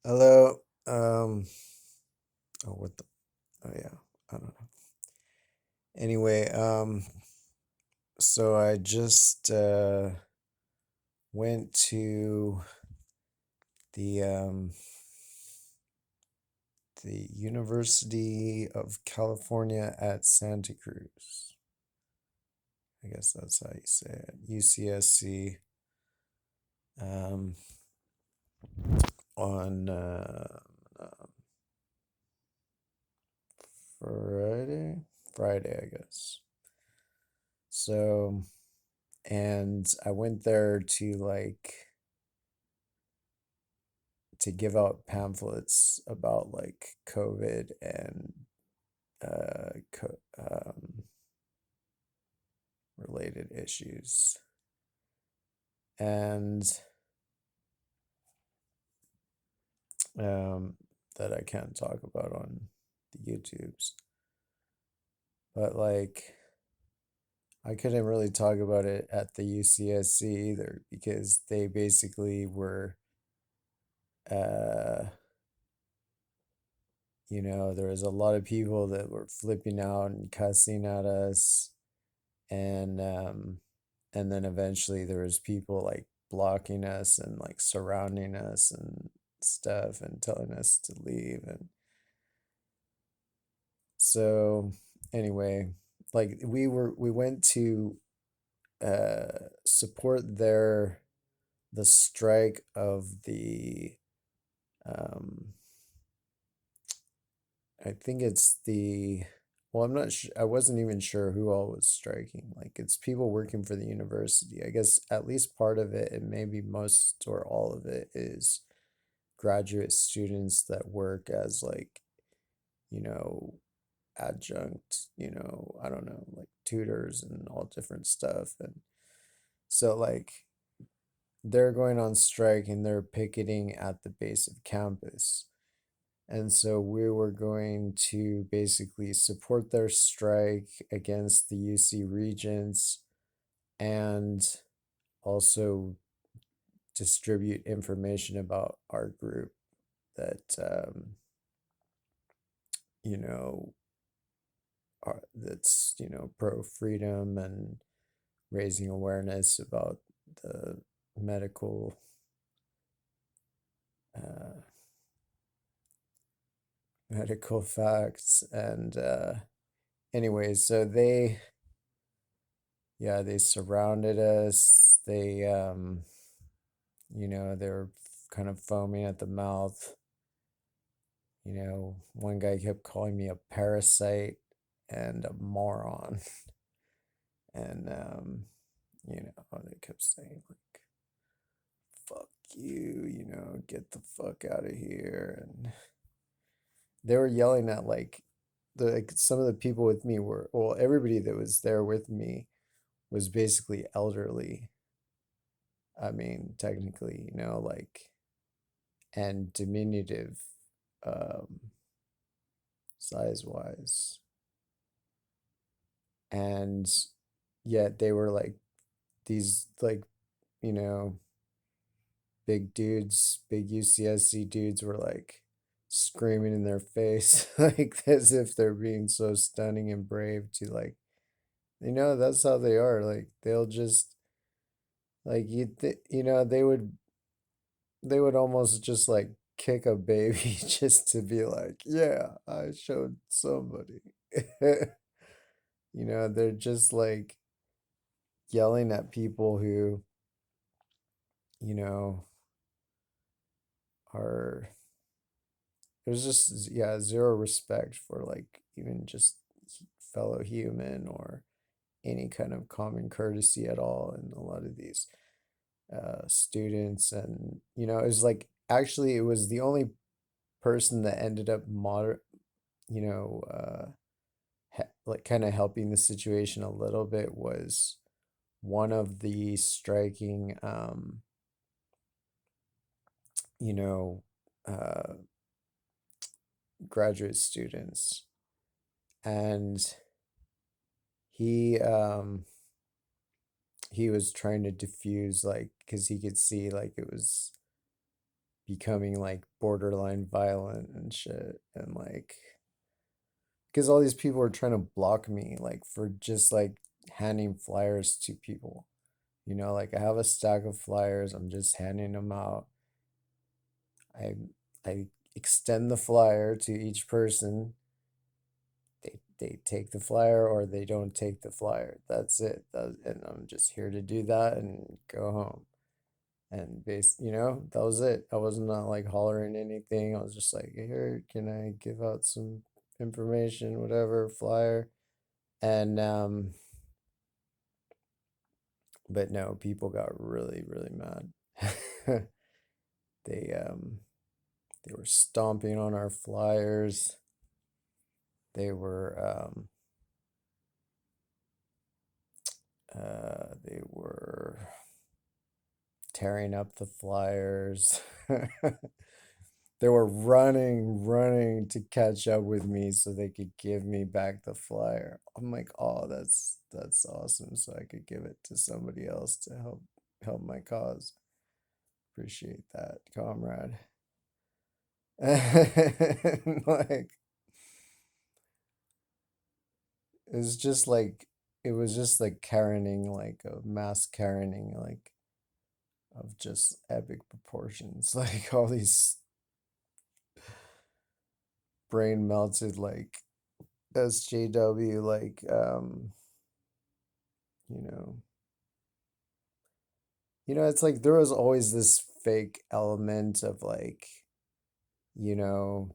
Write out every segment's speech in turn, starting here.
Hello. Oh, what the? Oh, yeah. I don't know. Anyway, so I just went to the the University of California at Santa Cruz. I guess that's how you say it. UCSC. Um, on Friday. Friday, I guess. So, and I went there to give out pamphlets about like COVID and related issues, and um, that I can't talk about on the YouTubes. But like, I couldn't really talk about it at the UCSC either because they basically were, uh, there was a lot of people that were flipping out and cussing at us, and then eventually there was people like blocking us and like surrounding us and stuff and telling us to leave. And so anyway, like we went to support the strike of the um I think it's the well, I'm not sure. I wasn't even sure who all was striking. Like, it's people working for the university. I guess at least part of it, and maybe most or all of it, is graduate students that work as like, you know, adjunct, I don't know, like tutors and all different stuff. And so like they're going on strike and they're picketing at the base of campus. And so we were going to basically support their strike against the UC Regents and also distribute information about our group that, you know, that's, pro freedom and raising awareness about the medical, uh, medical facts. And, anyways, so yeah, they surrounded us. They were kind of foaming at the mouth. One guy kept calling me a parasite and a moron. And, they kept saying, like, fuck you, get the fuck out of here. And they were yelling at, like, some of the people with me well, everybody that was there with me was basically elderly. I mean, technically, like, and diminutive, um, size wise. And yet they were like these, like, you know, big dudes, big UCSC dudes were like screaming in their face, like as if they're being so stunning and brave to like, that's how they are. Like they'll just like they would almost just like kick a baby just to be like, yeah, I showed somebody. They're just like yelling at people who, you know, are there's just, yeah, zero respect for like even just fellow human or any kind of common courtesy at all in a lot of these students. And it was like, actually it was the only person that ended up you know like kind of helping the situation a little bit was one of the striking, you know uh graduate students. And he he was trying to diffuse, like, because he could see like it was becoming like borderline violent and shit. And like, because all these people are trying to block me, like for just like handing flyers to people. Like I have a stack of flyers, I'm just handing them out. I I extend the flyer to each person. They take the flyer or they don't take the flyer. That's it. And I'm just here to do that and go home. And that was it. I was not like hollering anything. I was just like, here, can I give out some information, whatever, flyer. And but no, people got really, really mad. They they were stomping on our flyers. They were tearing up the flyers. They were running to catch up with me so they could give me back the flyer. I'm like, oh, that's awesome. So I could give it to somebody else to help my cause. Appreciate that, comrade. Like it's just like it was just like Karening, like a mass Karening, like of just epic proportions. Like all these brain melted like SJW, like you know, it's like there was always this fake element of like, you know,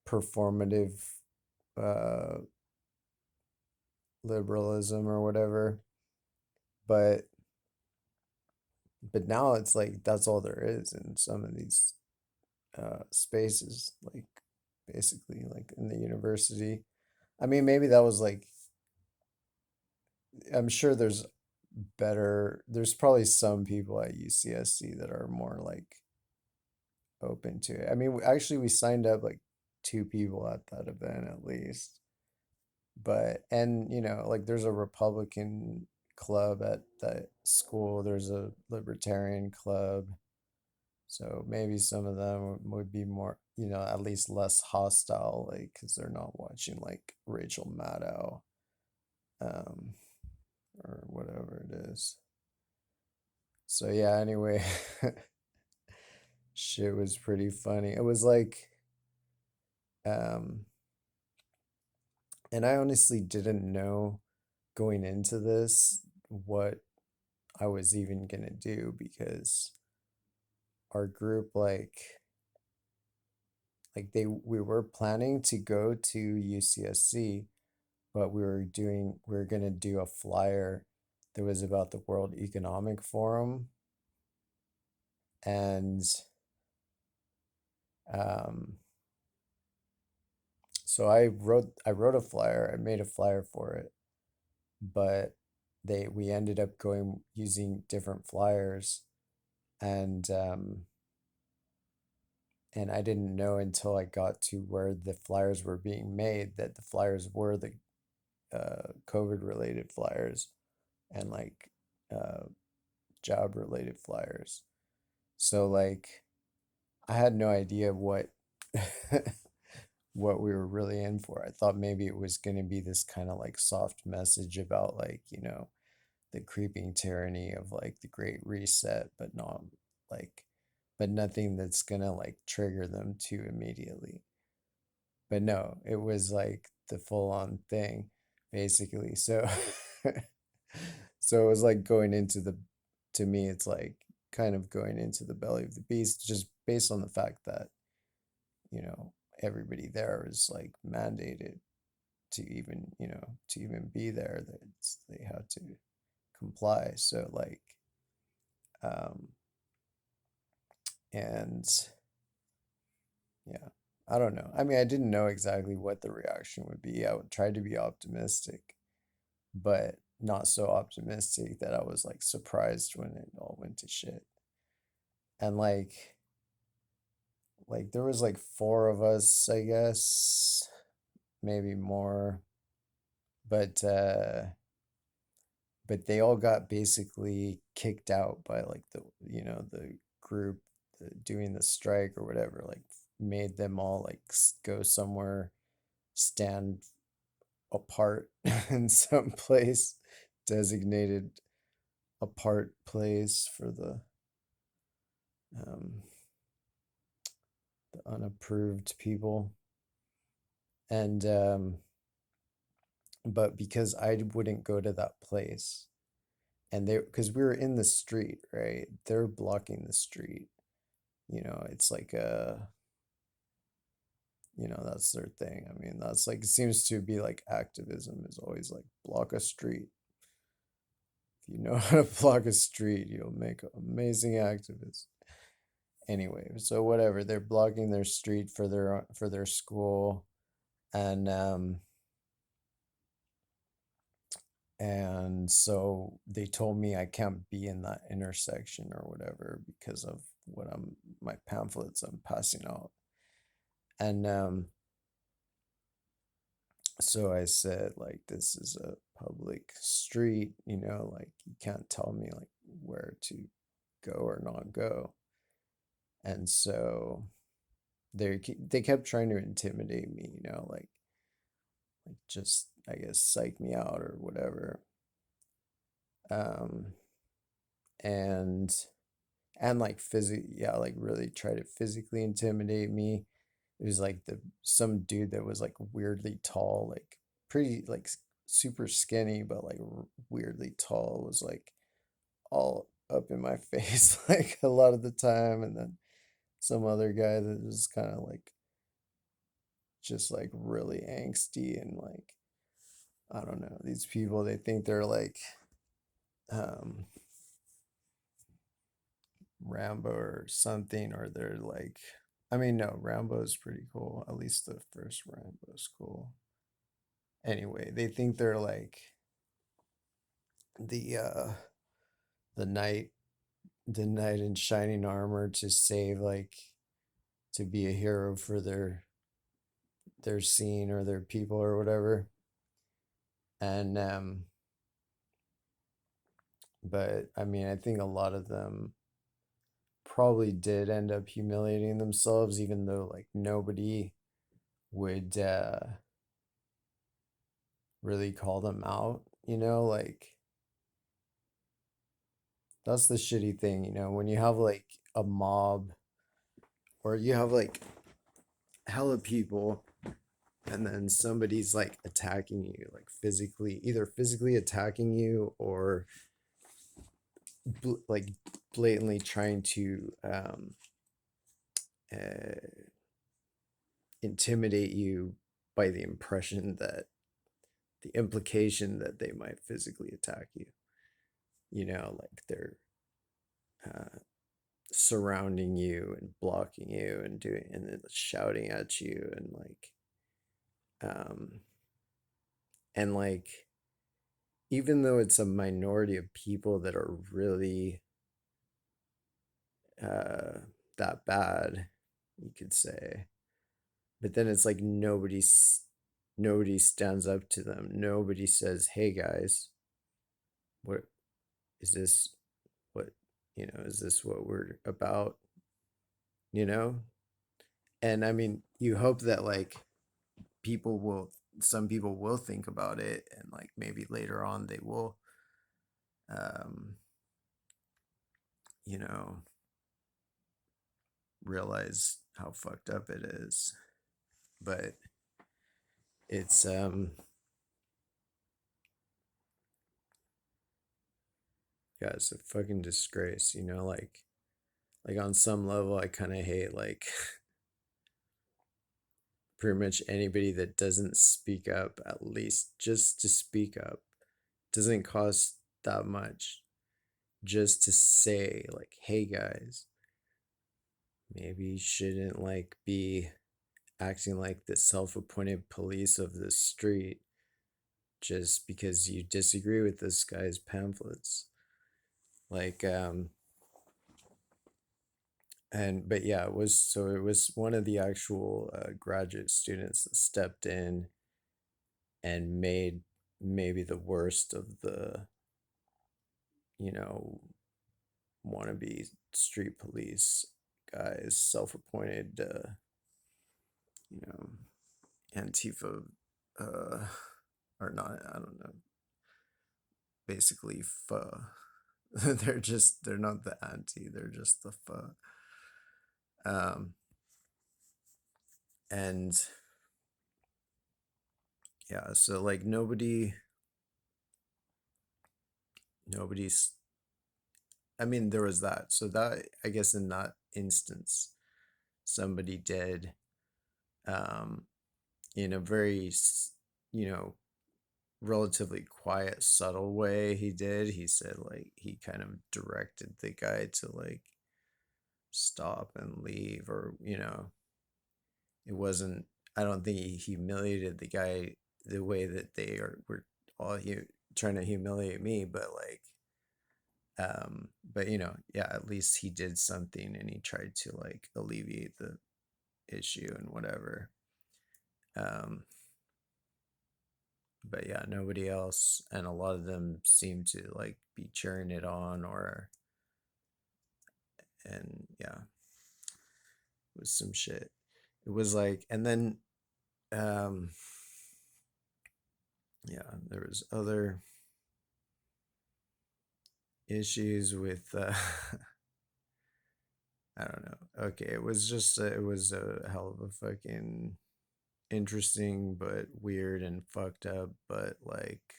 performative uh liberalism or whatever. But now it's like that's all there is in some of these spaces, like basically like in the university. I mean, maybe that was like I'm sure there's probably some people at UCSC that are more like open to it. I mean, actually we signed up like two people at that event at least. But and like there's a Republican club at that school, there's a libertarian club. So maybe some of them would be more, at least less hostile, like because they're not watching like Rachel Maddow, um, or whatever it is. So yeah, anyway, shit was pretty funny. It was like, um, and I honestly didn't know going into this what I was even gonna do because our group we were planning to go to UCSC, but we were gonna do a flyer that was about the World Economic Forum. And um so I wrote a flyer, I made a flyer for it, but we ended up going using different flyers. And I didn't know until I got to where the flyers were being made that the flyers were the COVID related flyers and like uh, job related flyers. So like I had no idea what what we were really in for. I thought maybe it was going to be this kind of like soft message about like, the creeping tyranny of like the Great Reset, but not like, but nothing that's going to like trigger them too immediately. But no, it was like the full on thing, basically. So, so it was like to me, it's like kind of going into the belly of the beast, just based on the fact that, everybody there is like mandated to even be there, that they had to comply. So like, um, and yeah, I don't know. I mean, I didn't know exactly what the reaction would be. I would try to be optimistic, but not so optimistic that I was like surprised when it all went to shit. And like there was like four of us, I guess, maybe more, but they all got basically kicked out by like the group, the doing the strike or whatever, like made them all like go somewhere, stand apart in some place, designated apart place for um, the unapproved people. And but because I wouldn't go to that place, and they, because we were in the street, right? They're blocking the street. It's like that's their thing. I mean, that's like, it seems to be like activism is always like block a street. If you know how to block a street, you'll make amazing activists. Anyway, so whatever, they're blocking their street for their school, and so they told me I can't be in that intersection or whatever because of what my pamphlets I'm passing out. And so I said, like, this is a public street, like you can't tell me like where to go or not go. And so they kept trying to intimidate me, like just, I guess, psych me out or whatever. Um and like yeah, like really try to physically intimidate me. It was like some dude that was like weirdly tall, like pretty like super skinny, but like weirdly tall, was like all up in my face like a lot of the time. And then some other guy that was kind of like just like really angsty, and like, I don't know, these people, they think they're like um Rambo or something, or they're like, I mean, no, Rambo's pretty cool. At least the first Rambo's cool. Anyway, they think they're like the uh the knight in shining armor to save, like, to be a hero for their scene or their people or whatever. And but I mean, I think a lot of them probably did end up humiliating themselves, even though like nobody would really call them out, like, that's the shitty thing, when you have like a mob, or you have like hella people, and then somebody's like attacking you, like physically, either physically attacking you, or like blatantly trying to uh, intimidate you by the implication that they might physically attack you, like they're uh, surrounding you and blocking you and doing, and then shouting at you, and um like, even though it's a minority of people that are really uh that bad, you could say, but then it's like nobody stands up to them. Nobody says, hey guys, what is this, what is this what we're about, you know and I mean, you hope that like people will some people will think about it, and like maybe later on they will um you know realize how fucked up it is. But it's yeah, it's a fucking disgrace, like on some level I kind of hate like pretty much anybody that doesn't speak up, at least just to speak up. Doesn't cost that much, just to say like, hey guys, maybe you shouldn't like be acting like the self-appointed police of the street just because you disagree with this guy's pamphlets. Like and but yeah, it was one of the actual graduate students that stepped in and made maybe the worst of the you know wannabe street police guys, self-appointed, you know, Antifa, uh, or not, I don't know, basically pho. They're not the anti, they're just the pho. Um, and yeah, so like nobody's, I mean, there was that. So that, I guess in that instance, somebody did, um, in a very, you know, relatively quiet, subtle way, he said, like, he kind of directed the guy to, like, stop and leave, or, it wasn't, I don't think he humiliated the guy the way that were all trying to humiliate me, but like, but yeah, at least he did something and he tried to like alleviate the issue and whatever. Um, but yeah, nobody else, and a lot of them seem to like be cheering it on, or, and yeah, it was some shit. It was like, and then, um, yeah, there was other issues with, I don't know. Okay, it was just it was a hell of a fucking interesting but weird and fucked up, but like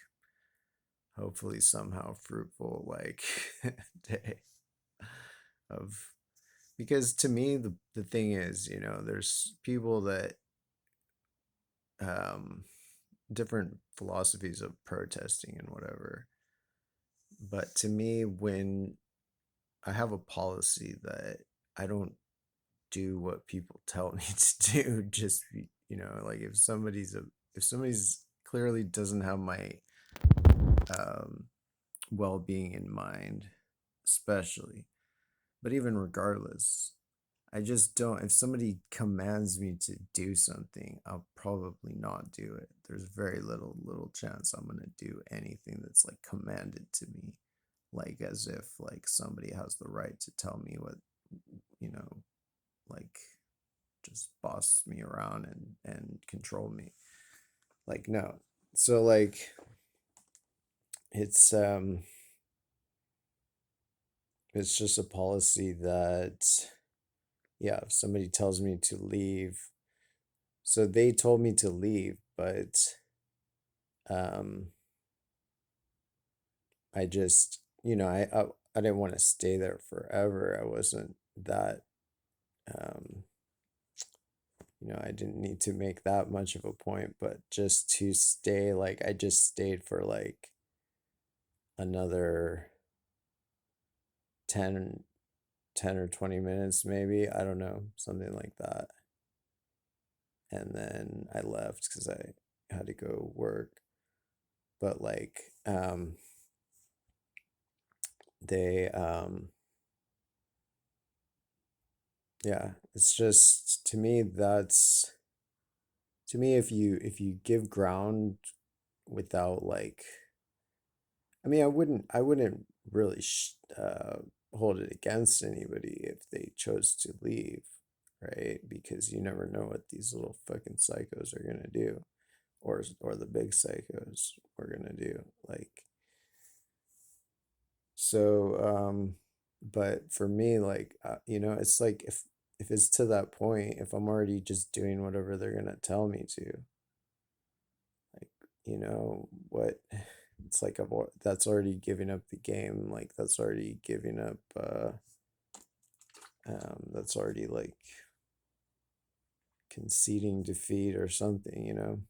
hopefully somehow fruitful like day of, because to me the thing is, there's people that, um different philosophies of protesting and whatever, but to me, when I have a policy that I don't do what people tell me to do, just like if somebody's clearly doesn't have my, um well-being in mind, especially, but even regardless, I just don't. If somebody commands me to do something, I'll probably not do it. There's very little chance I'm gonna do anything that's like commanded to me, like as if like somebody has the right to tell me what, you know, like just boss me around and control me. Like, no. So like it's um it's just a policy that, yeah, if somebody tells me to leave, so they told me to leave, but um I just, I didn't want to stay there forever. I wasn't that, um I didn't need to make that much of a point, but just to stay, like I just stayed for like another 10 10 or 20 minutes, maybe, I don't know, something like that. And then I left because I had to go work. But like, they yeah, it's just, to me, that's, to me, if you give ground without like, I mean, I wouldn't really hold it against anybody if they chose to leave, right? Because you never know what these little fucking psychos are gonna do, or the big psychos are gonna do. Like, so, but for me, like, it's like, if it's to that point, if I'm already just doing whatever they're gonna tell me to, like, what, it's like that's already giving up the game. Like, that's already giving up. That's already like conceding defeat or something.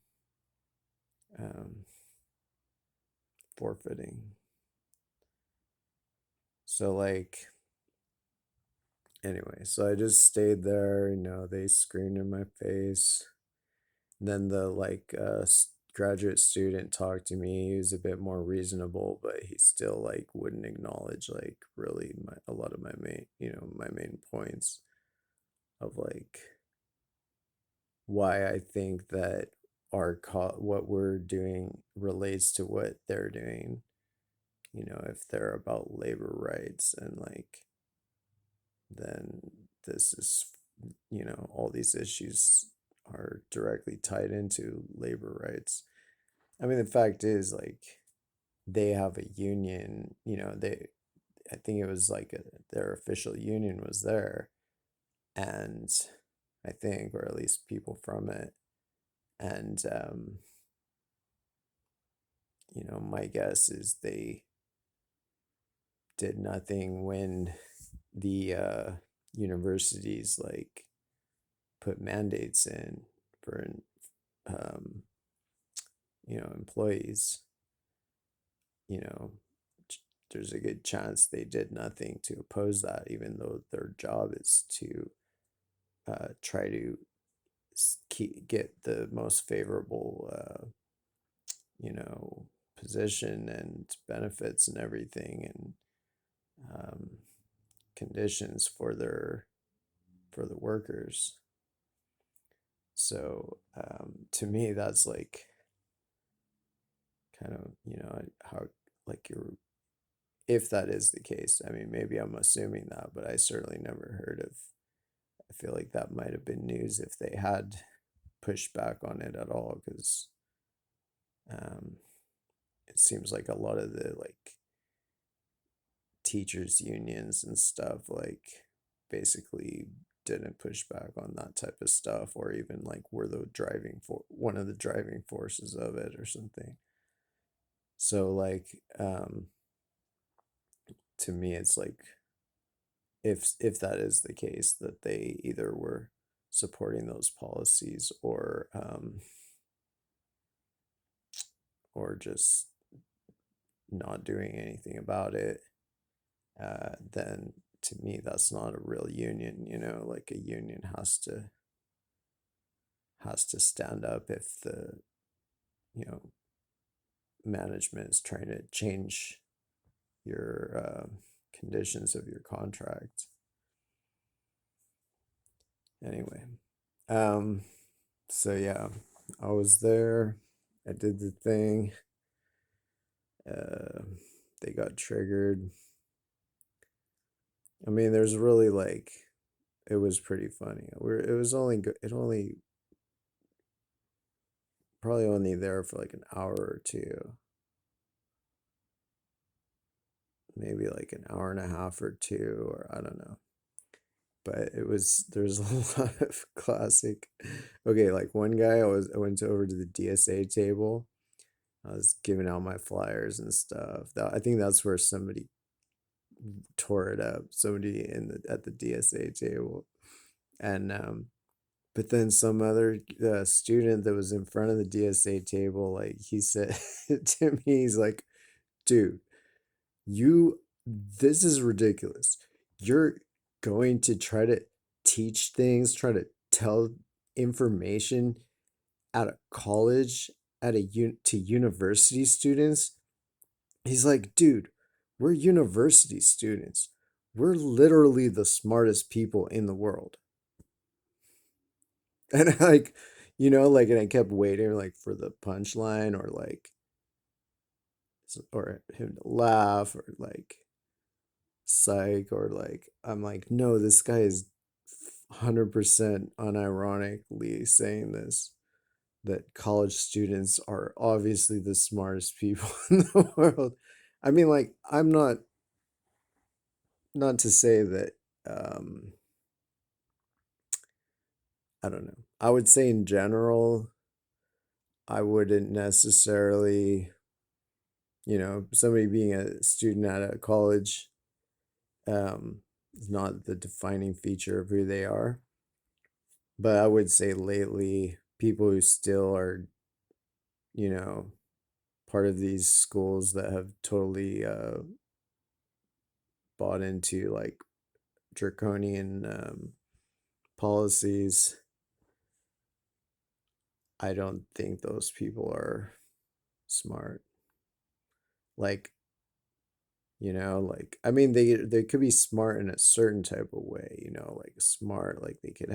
Um, Forfeiting. So like, anyway, so I just stayed there. They screamed in my face. Then the like graduate student talked to me. He was a bit more reasonable, but he still like wouldn't acknowledge like really a lot of my main points of like why I think that what we're doing relates to what they're doing. If they're about labor rights, and like, then this is, all these issues are directly tied into labor rights. I mean, the fact is, like, they have a union, I think it was like their official union was there, and I think, or at least people from it, and my guess is they did nothing when the universities like put mandates in for um, employees. You know, there's a good chance they did nothing to oppose that, even though their job is to try to get the most favorable, you know, position and benefits and everything, and um, conditions for the workers. So to me, that's like kind of, how, like, you're, if that is the case. I mean, maybe I'm assuming that, but I certainly never heard of. I feel like that might have been news if they had pushed back on it at all, because um, it seems like a lot of the like teachers unions and stuff like basically didn't push back on that type of stuff, or even like were the driving for one of the driving forces of it or something. So like to me it's like, if that is the case, that they either were supporting those policies, or just not doing anything about it, then to me that's not a real union. Like, a union has to stand up if the you know management is trying to change your conditions of your contract. Anyway, um so yeah, I was there, I did the thing. uh they got triggered. I mean, there's really like, it was pretty funny. It was only probably only there for like an hour or two, maybe like an hour and a half or two, or I don't know. But there's a lot of classic. Okay, like one guy, I went over to the DSA table. I was giving out my flyers and stuff. I think that's where somebody tore it up. Somebody at the DSA table, and but then some other student that was in front of the DSA table, like, he said to me, he's like, "Dude, you, this is ridiculous. You're going to try to teach things, try to tell information at a college, to university students." He's like, "Dude, we're university students. We're literally the smartest people in the world." And like, like, and I kept waiting like for the punchline, or like, or him to laugh, or like psych, or like, I'm like, no, this guy is 100% unironically saying this, that college students are obviously the smartest people in the world. I mean, like, I'm not to say that, um I don't know. I would say in general, I wouldn't necessarily, somebody being a student at a college is not the defining feature of who they are. But I would say lately, people who still are, you know, part of these schools that have totally bought into like draconian policies, I don't think those people are smart. Like, like, I mean, they could be smart in a certain type of way, like smart, like they could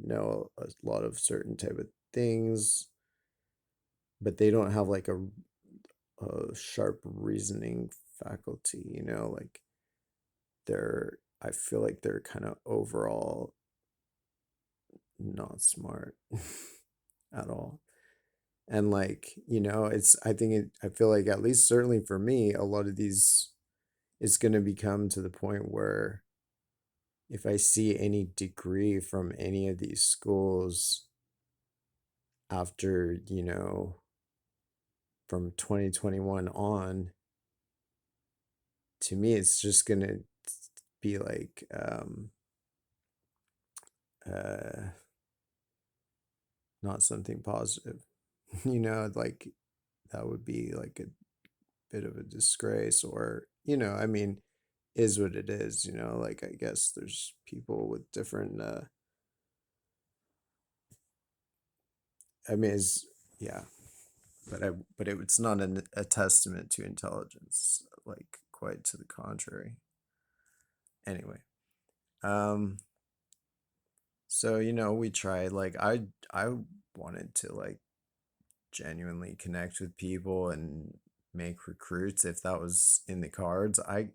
know a lot of certain type of things, but they don't have like a sharp reasoning faculty, like they're I feel like they're kind of overall not smart at all. And like, I think I feel like, at least certainly for me, a lot of these, it's going to become to the point where if I see any degree from any of these schools after, from 2021 on, to me, it's just going to be like, uh, not something positive. Like that would be like a bit of a disgrace, or, I mean, is what it is, like I guess there's people with different I mean, is yeah, but it's not a testament to intelligence, like quite to the contrary. Anyway, um so we tried, like I wanted to like genuinely connect with people and make recruits if that was in the cards. I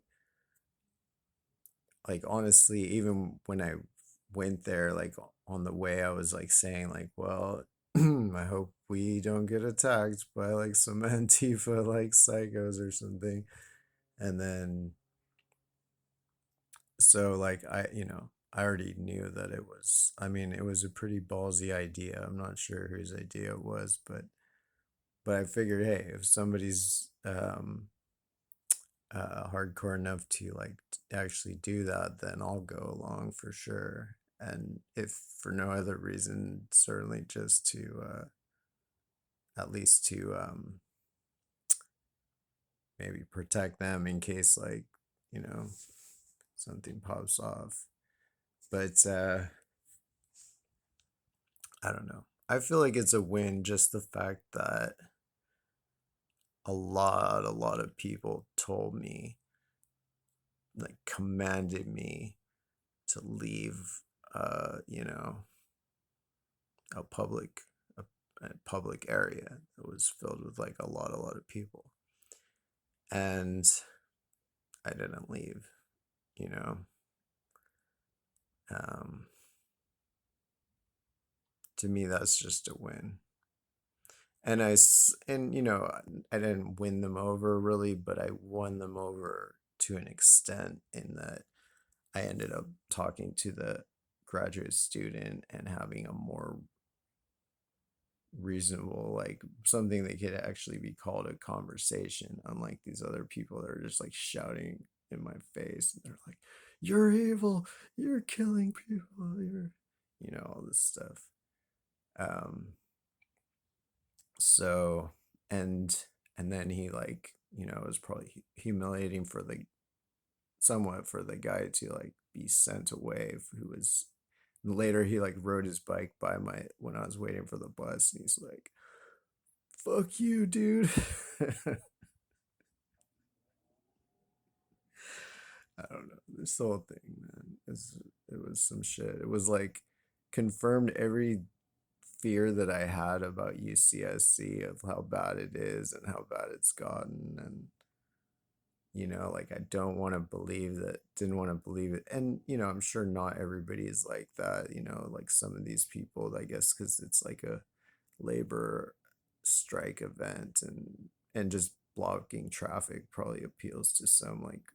like, honestly, even when I went there, like on the way, I was like saying like, well, I hope we don't get attacked by like some Antifa like psychos or something. And then so like I already knew that it was, I mean, it was a pretty ballsy idea. I'm not sure whose idea it was, but I figured, hey, if somebody's hardcore enough to like actually do that, then I'll go along for sure. And if for no other reason, certainly just to at least to maybe protect them in case, like, you know, something pops off. But I don't know. I feel like it's a win, just the fact that a lot of people told me, like commanded me to leave a public a, a public area that was filled with like a lot of people, and I didn't leave. you know um to me, that's just a win. And I didn't win them over really, but I won them over to an extent, in that I ended up talking to the graduate student and having a more reasonable, like something that could actually be called a conversation, unlike these other people that are just like shouting in my face. And they're like, you're evil, you're killing people, you're, all this stuff. um so and then he, like, it was probably humiliating for the somewhat for the guy to like be sent away, who was later, he like rode his bike by my when I was waiting for the bus, and he's like, fuck you, dude. I don't know. This whole thing, man, it was some shit. It was like confirmed every fear that I had about UCSC, of how bad it is and how bad it's gotten. And like, I don't want to believe that, didn't want to believe it. And I'm sure not everybody is like that. Like some of these people, I guess, because it's like a labor strike event, and just blocking traffic probably appeals to some, like,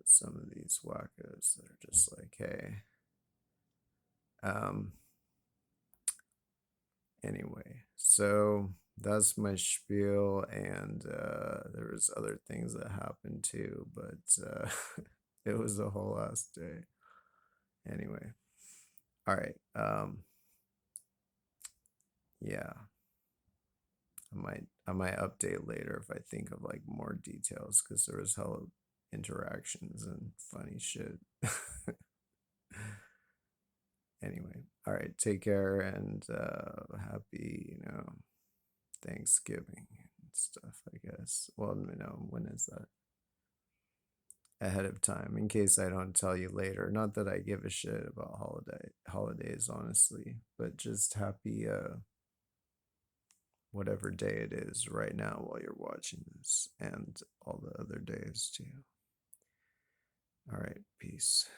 some of these wackos that are just like, hey. um anyway, so that's my spiel. And there was other things that happened too, but it was a whole last day. Anyway, all right. Yeah, I might update later if I think of like more details, because there was hella interactions and funny shit. Anyway, all right, take care, and happy, Thanksgiving and stuff, I guess. Well, no, when is that? Ahead of time, in case I don't tell you later. Not that I give a shit about holidays, honestly, but just happy whatever day it is right now while you're watching this, and all the other days too. All right, peace.